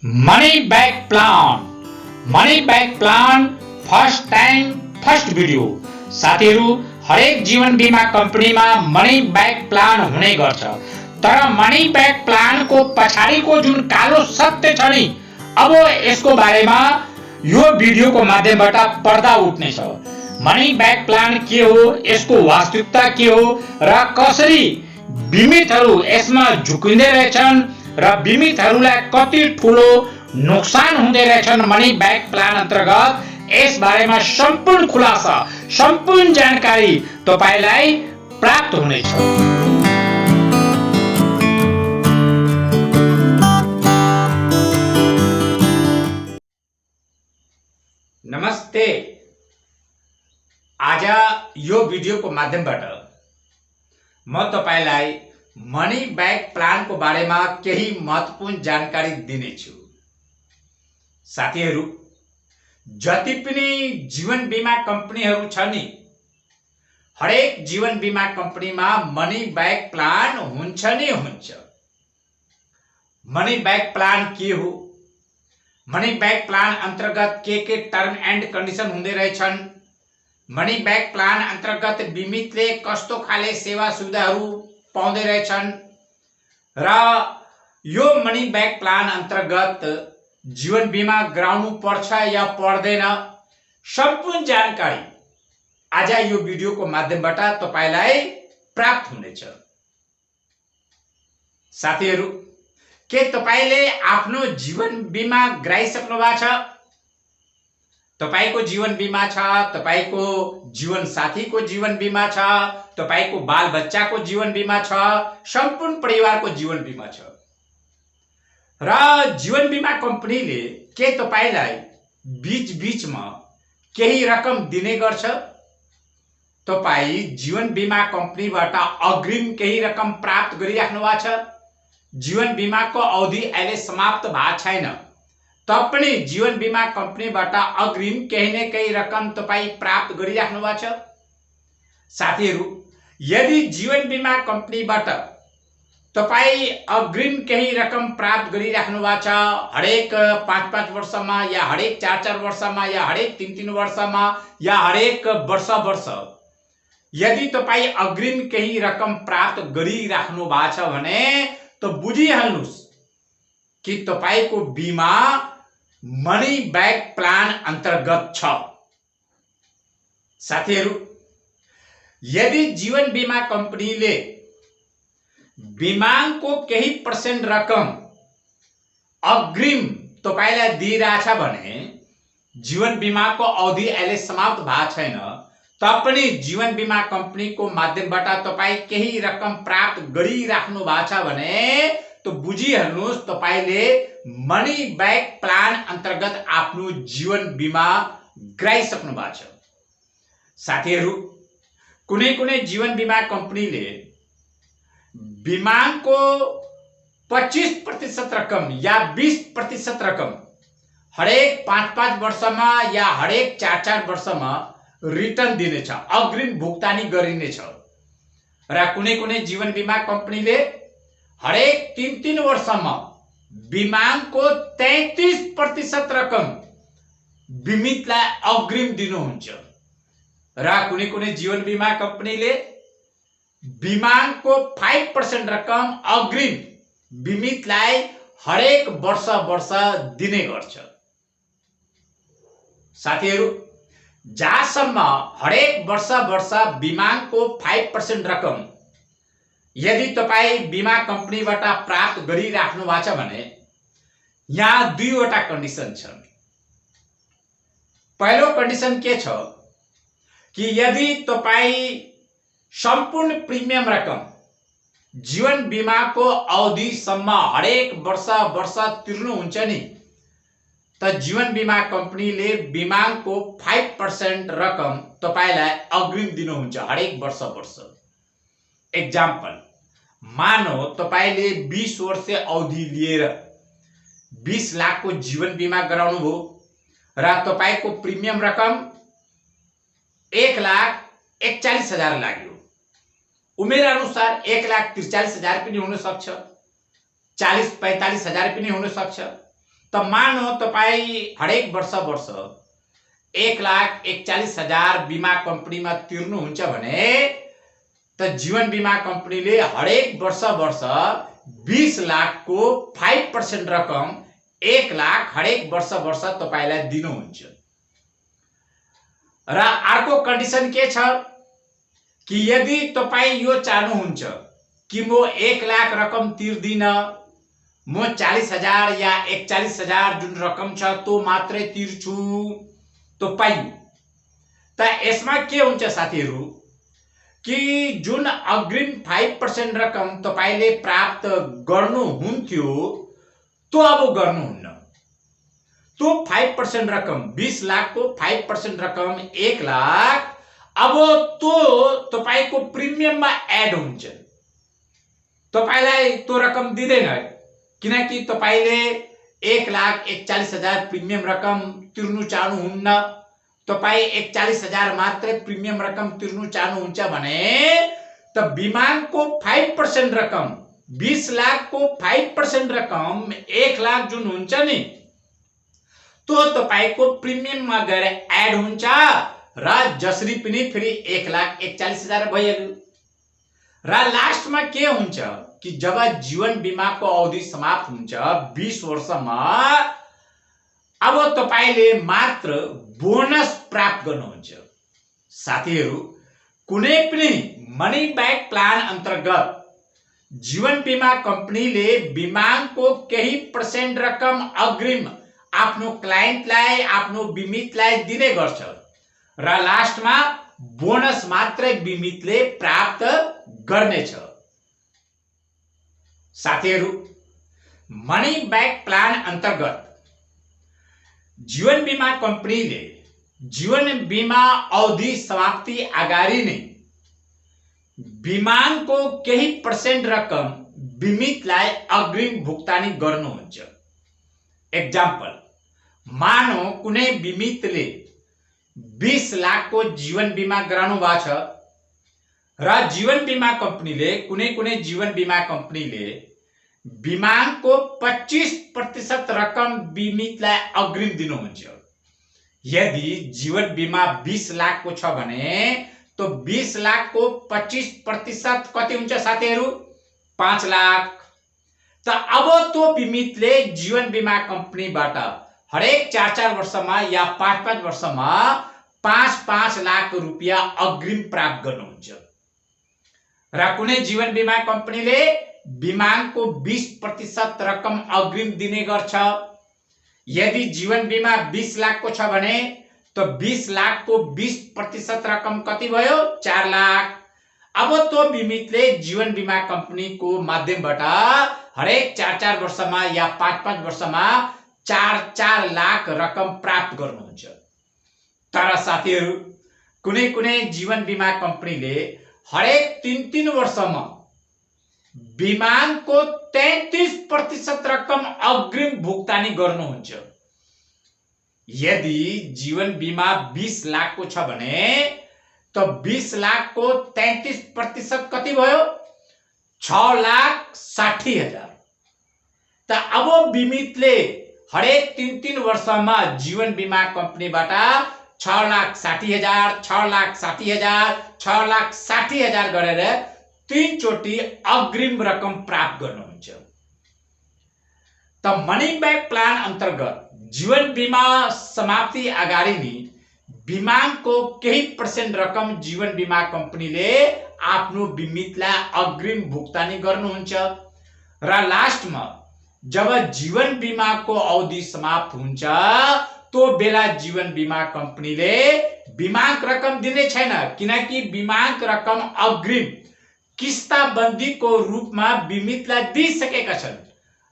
Money back plan money back plan first time first video. साथीहरू, हरेक जीवन बीमा कम्पनीमा मनी बैक प्लान हुने गर्छ, तर मनी बैक प्लानको पछाडिको जुन कालो सत्य छ नि, अब यसको बारेमा यो भिडियोको माध्यमबाट पर्दा उठ्नेछ। मनी बैक प्लान के हो, यसको वास्तविकता के हो र कसरी बिमितहरू यसमा झुकिँदै रहेछन् र बिमितहरूलाई कति ठुलो नुकसान हुँदै रहेछन् मनी बैक प्लान अन्तर्गत, यस बारेमा सम्पूर्ण खुलासा, सम्पूर्ण जानकारी तपाईलाई प्राप्त हुनेछ। नमस्ते। आज यो भिडियोको माध्यमबाट म तपाईलाई मनी बैक प्लानको बारेमा केही महत्त्वपूर्ण जानकारी दिनेछु। साथीहरू, जति पनि जीवन बीमा कम्पनीहरू छ नि, हरेक जीवन बीमा कम्पनीमा मनी बैक प्लान हुन्छ नि हुन्छ। मनी बैक प्लान के हो, मनी बैक प्लान अन्तर्गत के टर्म एन्ड कन्डिसन हुँदै रहेछन्, मनी बैक प्लान अन्तर्गत बिमितले कस्तो खाले सेवा सुविधाहरू पाउँदै रहेछन् र यो मनी बैक प्लान अन्तर्गत जीवन बीमा गराउनु पर्छ या पर्दैन, सम्पूर्ण जानकारी आज यो भिडियोको माध्यमबाट तपाईलाई प्राप्त हुनेछ। साथीहरू, के तपाईले आफ्नो जीवन बीमा गराइसक्नु भएको छ? तपाईको जीवन बीमा छ, तपाईको जीवन साथीको जीवन बीमा छ, तपाईको बाल बच्चाको जीवन बीमा छ, सम्पूर्ण परिवारको जीवन बीमा छ र जीवन बीमा कम्पनीले के तपाईलाई बीच-बीचमा केही रकम दिने गर्छ? तपाई जीवन बीमा कम्पनीबाट अग्रिम केही रकम प्राप्त गरिराख्नु भएको छ? जीवन बीमाको अवधि अहिले समाप्त भएको छैन, तपाईं जीवन बीमा कम्पनीबाट अग्रिम केही न केही रकम तपाई प्राप्त गरिराख्नु भएको छ? साथीहरू, यदि जीवन बीमा कम्पनीबाट तपाई अग्रिम केही रकम प्राप्त गरिराख्नु भएको छ, हरेक 5-5 वर्षमा या हरेक 4-4 वर्षमा या हरेक 3-3 वर्षमा या हरेक वर्ष यदि तपाई अग्रिम केही रकम प्राप्त गरिराख्नु भएको छ भने त बुझिहाल्नुस् कि तपाईको बीमा मनी बैक प्लान अन्तर्गत छ। साथीहरू, यदि जीवन बीमा कम्पनीले बीमाको केही % रकम अग्रिम तपाईलाई दिइरहेछ भने जीवन बीमाको अवधि अहिले समाप्त भएको छैन, तपाईं जीवन बीमा कम्पनीको माध्यमबाट तपाई केही रकम प्राप्त गरिराख्नु भएको छ भने तो बुझिहाल्नुस् तपाईले मनी बैक प्लान अन्तर्गत आफ्नो जीवन बीमा गराइसक्नु भएको छ। साथीहरू, कुनै जीवन बीमा कम्पनीले बीमाको 25% रकम या 20% रकम हरेक 5-5 वर्षमा या हरेक 4-4 वर्षमा रिटर्न दिनेछ, अग्रिम भुक्तानी गरिनेछ र कुनै जीवन बीमा कम्पनीले हरेक 3-3 वर्षमा बीमाको 33% रकम बिमितलाई अग्रिम दिनुहुन्छ र कुनै जीवन बीमा कम्पनीले बीमाको 5% रकम अग्रिम बिमितलाई हरेक वर्ष दिने गर्छ। साथीहरू, जहाँसम्म हरेक वर्ष बीमाको 5% रकम यदि तपाई बीमा कम्पनीबाट प्राप्त गरिराख्नु भएको छ भने यहाँ 2 वटा कन्डिसन छन्। पहिलो कन्डिसन के छ कि यदि तपाई सम्पूर्ण प्रिमियम रकम जीवन बीमाको अवधिसम्म हरेक वर्ष तिर्नुहुन्छ नि, त जीवन बीमा कम्पनीले बीमाको 5% रकम तपाईलाई अग्रिम दिनुहुन्छ हरेक वर्ष। एक्जाम्पल, मानौ तपाईले 20 वर्ष अवधि लिएर 20 लाखको जीवन बीमा गराउनु भयो र तपाईको प्रिमियम रकम 1,41,000 लाग्यो। उमेर अनुसार 1,43,000 पनि हुन सक्छ, 40-45,000 पनि हुन सक्छ, त मानौ तपाईँ हरेक वर्ष 1,41,000 बीमा कम्पनीमा तिर्नुहुन्छ भने त जीवन बीमा कम्पनीले हरेक वर्ष 20 लाखको 5% रकम 1 लाख हरेक वर्ष तपाईलाई दिनुहुन्छ। र अर्को कन्डिसन के छ कि यदि तपाईँ यो चाहनुहुन्छ कि म 1 लाख रकम तिर्दिन, म 40,000 या 41,000 जुन रकम छ त्यो मात्रै तिर्छु तपाईँ, त यसमा के हुन्छ साथीहरू कि जुन अग्रिम 5% रकम तपाईले प्राप्त गर्नुहुन्थ्यो त्यो अब गर्नुहुन्न। त्यो 5% रकम 20 लाखको 5% रकम 1 लाख अब त्यो तपाईको प्रिमियममा एड हुन्छ। तपाईलाई त्यो रकम दिँदैन किनकि तपाईले 1,41,000 प्रिमियम रकम तिर्नु चाहनुहुन्न। तपाई 41,000 मात्र प्रिमियम रकम तिर्नु चाहनुहुन्छ भने त बिमाको 5% रकम 20 लाखको 5% रकम 1 लाख जुन हुन्छ नि त्यो तपाईको प्रिमियममा गएर एड हुन्छ र जसरी पनि फेरि 1,41,000 भइहाल्यो। र लास्टमा के हुन्छ कि जब जीवन बीमाको अवधि समाप्त हुन्छ 20 वर्षमा, अब तपाईले मात्र बोनस प्राप्त गर्नुहुन्छ। साथीहरू, कुनै पनि मनी ब्याक प्लान अन्तर्गत जीवन बीमा कम्पनीले बिमाको केही % रकम अग्रिम आफ्नो क्लाइन्टलाई, आफ्नो बिमितलाई दिने गर्छ र लास्टमा बोनस मात्रै बिमितले प्राप्त गर्नेछ। साथीहरू, मनी ब्याक प्लान अन्तर्गत जीवन बीमा कम्पनीले जीवन बीमा अवधि समाप्ति अगाडि नै बिमाको केही % रकम बिमितलाई अग्रिम भुक्तानी गर्नुहुन्छ। एक्जाम्पल, मानौ कुनै बिमितले 20 लाखको जीवन बीमा गराउनु भएको छ र जीवन बीमा कम्पनीले कुनै जीवन बीमा कम्पनीले बिमाको 25% रकम बिमितलाई अग्रिम दिनुहुन्छ। यदि जीवन बीमा 20 लाखको छ भने तो 20 लाखको 25% कति हुन्छ साथीहरू? 5 लाख। त अब त्यो बिमितले जीवन बीमा कम्पनीबाट हरेक 4-4 वर्षमा या 5-5 वर्षमा 5-5 लाख रुपैयाँ अग्रिम प्राप्त गर्नुहुन्छ। र कुनै जीवन बीमा कम्पनीले बिमाको 20% रकम अग्रिम दिने गर्छ। यदि जीवन बीमा 20 लाखको छ भने तो 20 लाखको 20% रकम कति भयो? 4 लाख। अब त्यो बिमितले जीवन बीमा कम्पनीको माध्यमबाट हरेक 4-4 वर्षमा या 5-5 वर्षमा 4-4 लाख रकम प्राप्त गर्नुहुन्छ। तर साथीहरू, कुनै जीवन बीमा कम्पनीले हरेक 3-3 वर्षमा बिमाको 33% रकम अग्रिम भुक्तानी गर्नुहुन्छ। यदि जीवन बीमा 20 लाखको छ भने तो 20 लाखको 33% कति भयो? 6,60,000। त अब बिमितले हरेक 3-3 वर्षमा जीवन बीमा कम्पनीबाट 6,60,000, 6,60,000, 6,60,000 गरेर 3 चोटि अग्रिम रकम प्राप्त गर्नुहुन्छ। त मनी ब्याक प्लान अन्तर्गत जीवन बीमा समाप्ति अगाडि नै बिमाको केही % रकम जीवन बीमा कम्पनीले आफ्नो बिमितलाई अग्रिम भुक्तानी गर्नुहुन्छ र लास्टमा जब जीवन बीमाको अवधि समाप्त हुन्छ तो बेला जीवन बीमा कम्पनीले बिमाक रकम दिने छैन, किनकि बिमाक रकम अग्रिम किस्ताबन्दीको रूपमा बिमितलाई दिइसकेका छन्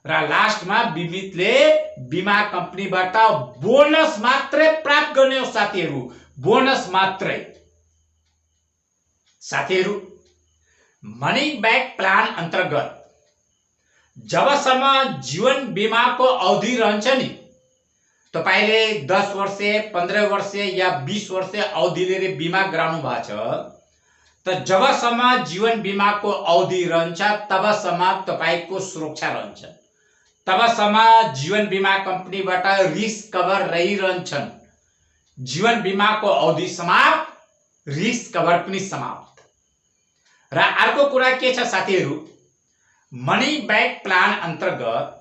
र लास्टमा बिमितले बीमा कम्पनीबाट बोनस मात्रै प्राप्त गर्ने हो। साथीहरू, बोनस मात्रै। साथीहरू, मनी ब्याक प्लान अन्तर्गत जबसम्म जीवन बीमाको अवधि रहन्छ नि, तपाईले 10 वर्ष, 15 वर्ष या 20 वर्ष अवधि लिएर बीमा गराउनु भएको छ, त जबसम्म जीवन बीमाको अवधि रहन्छ तबसम्म तपाईको सुरक्षा रहन्छ। तबसम्म जीवन बीमा कम्पनीबाट रिस्क कभर रहिरहन्छन्। जीवन बीमाको अवधि समाप्त, रिस्क कभर पनि समाप्त। र अर्को कुरा के छ साथीहरू, मनी ब्याक प्लान अन्तर्गत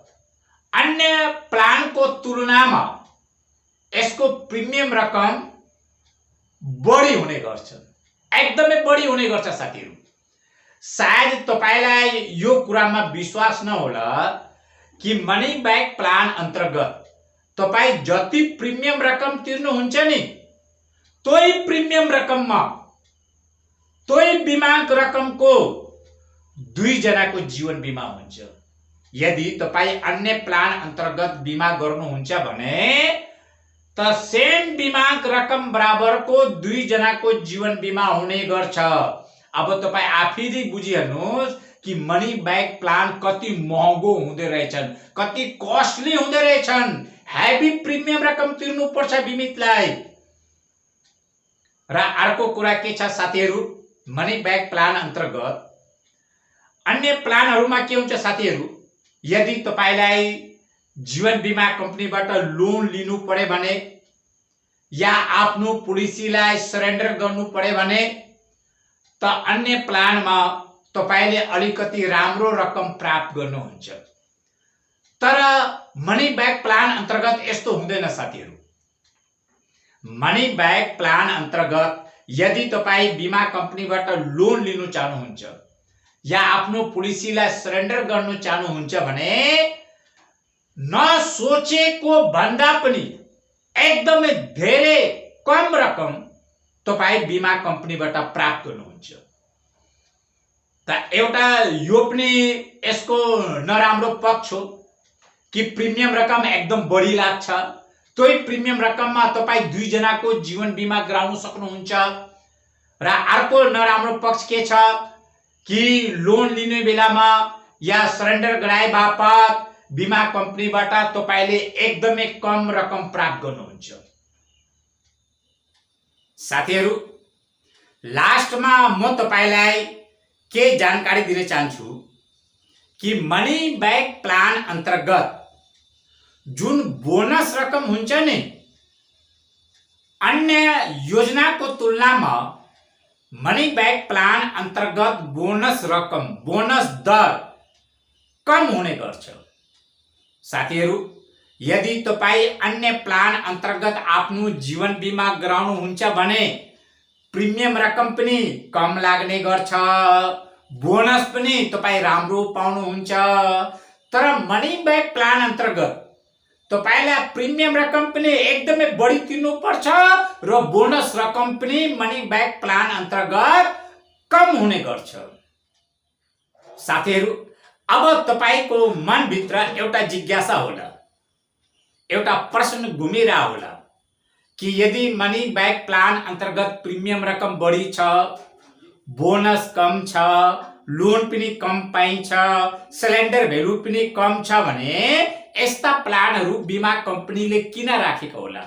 अन्य प्लानको तुलनामा यसको प्रिमियम रकम बढी हुने गर्छ, एकदमै बढी हुने गर्छ साथीहरू। सायद तपाईलाई यो कुरामा विश्वास नहोला कि मनी ब्याक प्लान अन्तर्गत तपाई जति प्रिमियम रकम तिर्नुहुन्छ नि, तोही प्रिमियम रकममा तोही बीमा रकमको 2 जनाको जीवन बीमा हुन्छ। यदि तपाई अन्य प्लान अन्तर्गत बीमा गर्नुहुन्छ भने त सेम बीमा रकम बराबरको 2 जनाको जीवन बीमा हुने गर्छ। अब तपाई आफैले बुझिहाल्नुहोस् कि मनी ब्याक प्लान कति महँगो हुँदै रहेछन्, कति कस्टली हुँदै रहेछन्। हेभी प्रिमियम रकम तिर्नु पर्छ बिमितलाई। र अर्को कुरा के छ साथीहरू, मनी ब्याक प्लान अन्तर्गत अन्य प्लानहरुमा के हुन्छ साथीहरू, यदि तपाईलाई जीवन बीमा कम्पनीबाट लोन लिनु पर्यो भने या आफ्नो पोलिसीलाई सरेन्डर गर्नु पर्यो भने त अन्य प्लानमा तपाईले अलिकति राम्रो रकम प्राप्त गर्नुहुन्छ। तर मनी ब्याक प्लान अन्तर्गत यस्तो हुँदैन साथीहरू। मनी ब्याक प्लान अन्तर्गत यदि तपाई बीमा कम्पनीबाट लोन लिनु चाहनुहुन्छ या आफ्नो पोलिसीलाई सरेन्डर गर्नु चाहनुहुन्छ भने नसोचेको भन्दा पनि एकदमै धेरै कम रकम तपाई बीमा कम्पनीबाट प्राप्त गर्नुहुन्छ। त एउटा यो पनि यसको नराम्रो पक्ष हो कि प्रिमियम रकम एकदम बढी लाग्छ। तोही प्रिमियम रकममा तपाई 2 जनाको जीवन बीमा गराउन सक्नुहुन्छ। र अर्को नराम्रो पक्ष के छ कि लोन लिने बेलामा या सरेन्डर गराए बापत बीमा कम्पनीबाट तपाईले एकदमै कम रकम प्राप्त गर्नुहुन्छ। साथीहरू, लास्टमा म तपाईलाई के जानकारी दिन चाहन्छु कि मनी ब्याक प्लान अन्तर्गत जुन बोनस रकम हुन्छ नि, अन्य योजनाको तुलनामा मनी ब्याक प्लान अन्तर्गत बोनस रकम, बोनस दर कम हुने गर्छ। साथीहरू, यदि तपाई अन्य प्लान अन्तर्गत आफ्नो जीवन बीमा गराउनुहुन्छ भने प्रिमियम रकम पनि कम लाग्ने गर्छ, बोनस पनि तपाई राम्रो पाउनुहुन्छ। तर मनी ब्याक प्लान अन्तर्गत तपाईलाई प्रिमियम रकम पनि एकदमै बढी तिर्नु पर्छ र बोनस रकम पनि मनी ब्याक प्लान अन्तर्गत कम हुने गर्छ। साथीहरू, अब तपाईको मनभित्र एउटा जिज्ञासा होला, एउटा प्रश्न घुमिरह होला कि यदि मनी ब्याक प्लान अन्तर्गत प्रिमियम रकम बढी छ, बोनस कम छ, लोन पनि कम पाइन्छ, सिलिन्डर भ्यालु पनि कम छ भने यस्ता प्लानहरू बीमा कम्पनीले किन राखेको होला?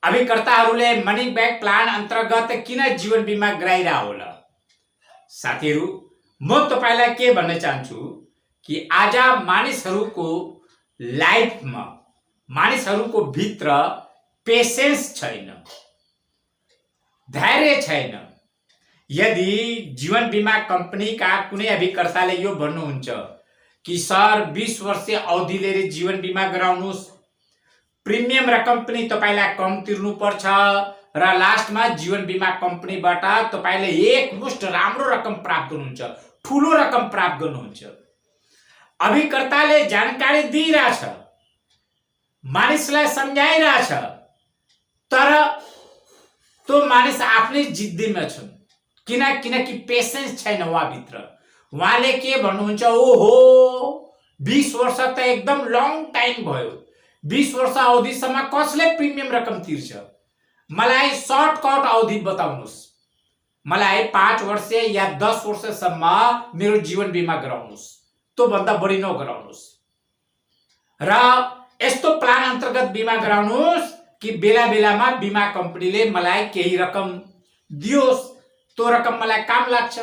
अभिकर्ताहरूले मनी ब्याक प्लान अन्तर्गत किन जीवन बीमा गराइरह होला? साथीहरू, म तपाईलाई के भन्न चाहन्छु कि आज मानिसहरूको लाइफमा, मानिसहरूको भित्र पेशेन्स छैन, धैर्य छैन। यदि जीवन बीमा कम्पनीका कुनै अभिकर्ताले यो भन्नुहुन्छ कि सर 20 वर्षीय अवधि लिएर जीवन बीमा गराउनुस्, प्रिमियम रकम पनि तपाईलाई कम तिर्नु पर्छ र लास्टमा जीवन बीमा कम्पनीबाट तपाईले एकमुष्ट राम्रो रकम प्राप्त गर्नुहुन्छ, ठूलो रकम प्राप्त गर्नुहुन्छ। अभिकर्ताले जानकारी दिइरहेछ, मानिसलाई सम्झाइरहेछ, तर त्यो मानिस आफ्नै जिद्दीमा छन्। किनकि पेशेन्स छैन उहाँभित्र। उहाँले के भन्नुहुन्छ, ओहो 20 वर्ष त एकदम लङ टाइम भयो, 20 वर्ष अवधिसम्म कसले प्रिमियम रकम तिर्छ? मलाई सर्टकट अवधि बताउनुस्, मलाई 5 वर्ष या 10 वर्षसम्म मेरो जीवन बीमा गराउनुस्, त्यो भन्दा बढी नगराउनुस्। र यस्तो प्लान अन्तर्गत बीमा गराउनुस् कि बेला बेलामा बीमा कम्पनीले मलाई केही रकम दियोस्, त्यो रकम मलाई काम लाग्छ।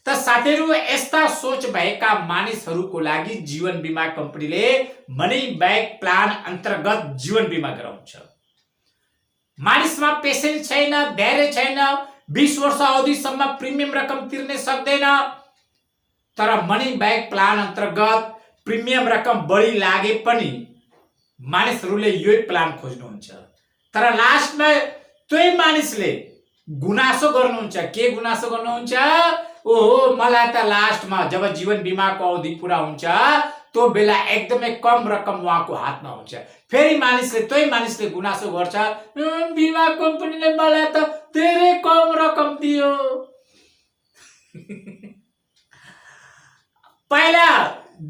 त साथीहरू यस्ता सोच भएका मानिसहरूको लागि जीवन बीमा कम्पनीले मनी ब्याक प्लान अन्तर्गत जीवन बीमा गराउँछ। मानिसमा पेसेन्स छैन, धैर्य छैन, 20 वर्ष अवधिसम्म प्रिमियम रकम तिर्ने सक्दैन, तर मनी ब्याक प्लान अन्तर्गत प्रिमियम रकम बढी लागे पनि मानिसहरूले यही प्लान खोज्नुहुन्छ। तर लास्टमा त्यही मानिसले गुनासो गर्नुहुन्छ। के गुनासो गर्नुहुन्छ? ओहो, मलाई त लास्टमा जब जीवन बीमाको अवधि पूरा हुन्छ त्यो बेला एकदमै कम रकम उहाँको हातमा हुन्छ। फेरि त्यही मानिसले गुनासो गर्छ, बीमा कम्पनीले मलाई त धेरै कम रकम दियो। पहिला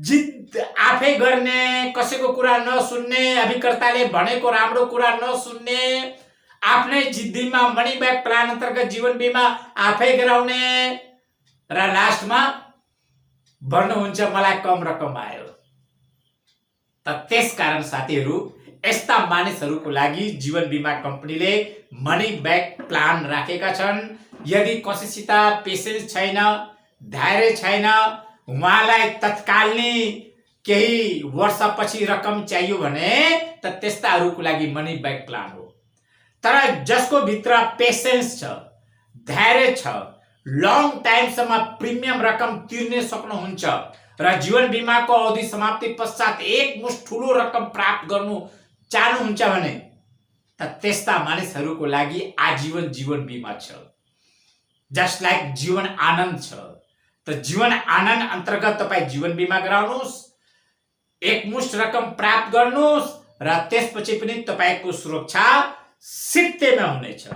जिद आफै गर्ने, कसैको कुरा नसुन्ने, अभिकर्ताले भनेको राम्रो कुरा नसुन्ने, आफ्नै जिद्दीमा मनी ब्याक प्लान अन्तर्गत जीवन बीमा आफै गराउने र लास्टमा भन्नुहुन्छ मलाई कम रकम आयो। त त्यसकारण साथीहरू, यस्ता मानिसहरूको लागि जीवन बीमा कम्पनीले मनी ब्याक प्लान राखेका छन्। यदि कसैसित पेसेन्स छैन, धैर्य छैन, उहाँलाई तत्काल नै केही वर्षपछि रकम चाहियो भने त त्यस्ताहरूको लागि मनी ब्याक प्लान हो। तर जसको भित्र पेसेन्स छ, धैर्य छ, लङ टाइमसम्म प्रिमियम रकम तिर्ने सक्नुहुन्छ र जीवन बीमाको अवधि समाप्ति पश्चात एकमुष्ट ठुलो रकम प्राप्त गर्नु चाहनुहुन्छ भने त त्यस्ता मानिसहरूको लागि आजीवन जीवन बीमा छ। जस्ट लाइक जीवन आनन्द छ। त जीवन आनन्द अन्तर्गत तपाईँ जीवन बीमा गराउनुहोस्, एकमुष्ट रकम प्राप्त गर्नुहोस् र त्यसपछि पनि तपाईँको सुरक्षा सित्तैमा हुनेछ।